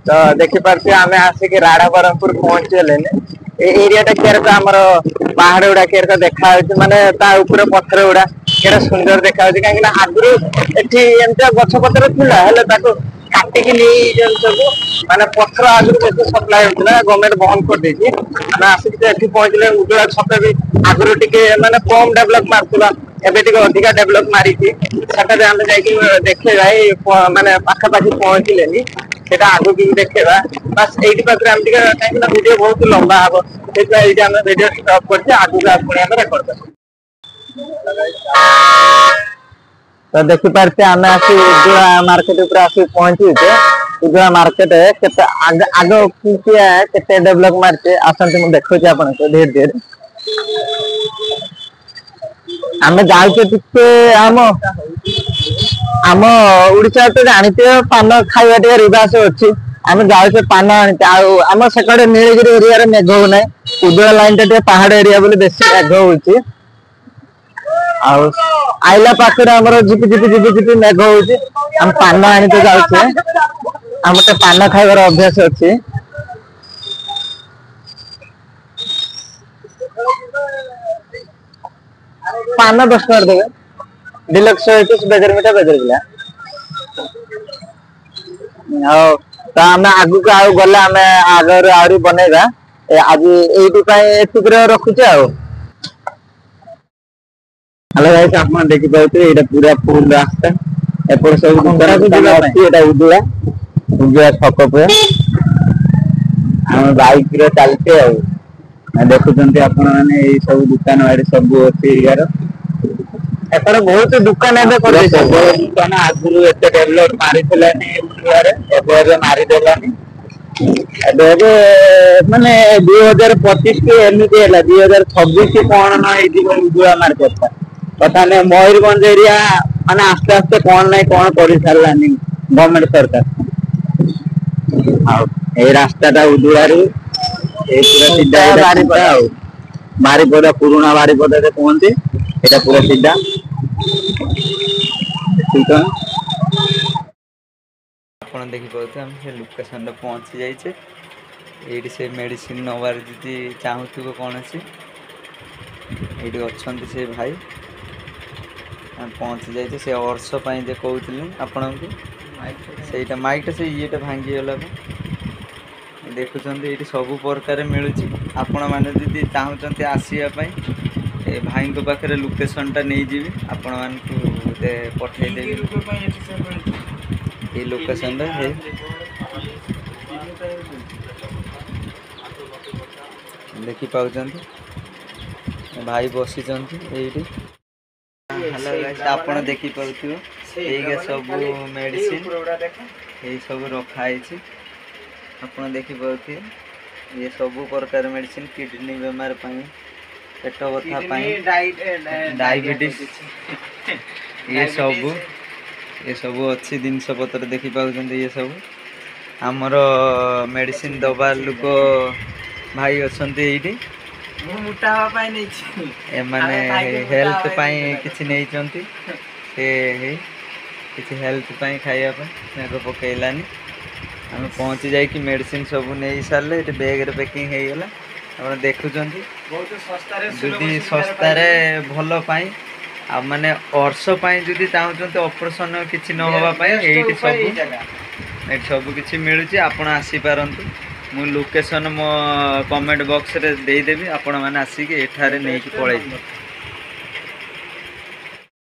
तो देखिपे आम आसिक राड़ा ब्रह्मपुर पहुंचले एरिया केरका आमर पहाड़ गुड़ा केरका देखा माने ऊपर पत्थर गुड़ा केरा सुंदर देखा कहीं आगु एमती गछ पतर था काटिकी नहीं सब माने पत्थर आगुरी सप्लाई होता गवर्नमेंट बंद कर देती आसिक पहुंचले उज्ज्वला छक भी आगुरी टे माने कम डेभलप मार्ला एवं अधिका डेभलप मारी आम देखा माने पाखापाखि पहुंचले आगु भी देखा बस ये कहीं वीडियो बहुत लंबा हम वीडियो स्टॉप कर आगू रेकर्ड कर तो देखिपे आम आसी उज्ज्वला मार्केट ऊपर आसी पहुंचे उज्ज्वला मार्केट आग के डेभलप मार्चे आसते मुझे देखुची आप धीरे धीरे आम जाऊे आम आम ओडिशा तो जानते पान खावा टे रिवास अच्छी आम जाऊे पान आम से नीलगिरी एरिया मेघ हो ना उज्ज्वला लाइन टे पहाड़ एरिया बोली बेसी मेघ हो आइला पाखे झिपि झिपि झिपि झिपि मेघ हो पान आनी जाऊे आम तो पान खाइबार अभ्यास अच्छी पान 10 टका देवे डिलक्स बेजर मिठा बेजर पिला तो आम आगु गले आम आगर आहरी बनैबा आज ये रखुचे हेलो गाइस आप देखि पाउथे एटा पूरा फुल रास्ता एपर सब उज्ज्वला उज्ज्वला छक पे हम बाइक रे चलते देखुଛନ୍ତି ଆପଣ ମାନେ ଏଇ ସବୁ दुकान वाड़ी सब ଅଛି यार एपर बहुत दुकान एबे करे सब दुकान आगुरु एते डेवलप मारी थलानी उज्ज्वला एबे मारी देलानी एबे माने 2025 के एमती हैला 2026 के कोन न एई दिबो उज्ज्वला मार्केट पता नहीं मयूरभंज एरिया माने आस्ते आस्ते कौन नहीं कौन कर सारानी गवर्नमेंट सरकार ये रास्ता उज्ज्वला पूरा सीधा बारीपदा पुराना बारीपदा कहते यहाँ पूरा सीधा आप देखिए हम से लोकेशन पहुँची जाइए ये से मेडिसिन नवार जी चाहूब कौन सी ये अच्छा से भाई पहुँची जाइए से अर्ष जे कहते आपण को माइकटा से ये भांगीगला देखुं ये सब प्रकार मिलूँ आपण मैंने चाहते आसवाई भाई पाखे लोकेशनटा नहीं जी आपण मान पठेदेवी ये लोकेशन देखी पाँच भाई बसी ये आप देखी पाथ्व ये सब मेडिसिन ये सब रखाई आप देखी पाथे ये सब प्रकार मेडिसिन किडनी बेमार पेट बथा डायबिटीज ये सब अच्छी जिनस पत्र देखी पाँच ये सब आमर मेडिसिन दबा लोक भाई अच्छा ये माने हेल्थ किसी नहीं किसी हेल्थ खाइबा पकईलानी आम पहुँची जाकि मेडिसिन सब नहीं सारे ये बैग रे पैकिंग हो गला आप देखुं जदि सस्तार भल आ माने अर्ष जदि चाहते ऑपरेशन किसी न होगापाई ये सब किसी मिलूँ आपण आसीपारतु मु लोकेशन मो कमेंट बॉक्स रे देदेवी आपण मैंने आसिक एठारे नहीं पलैबे।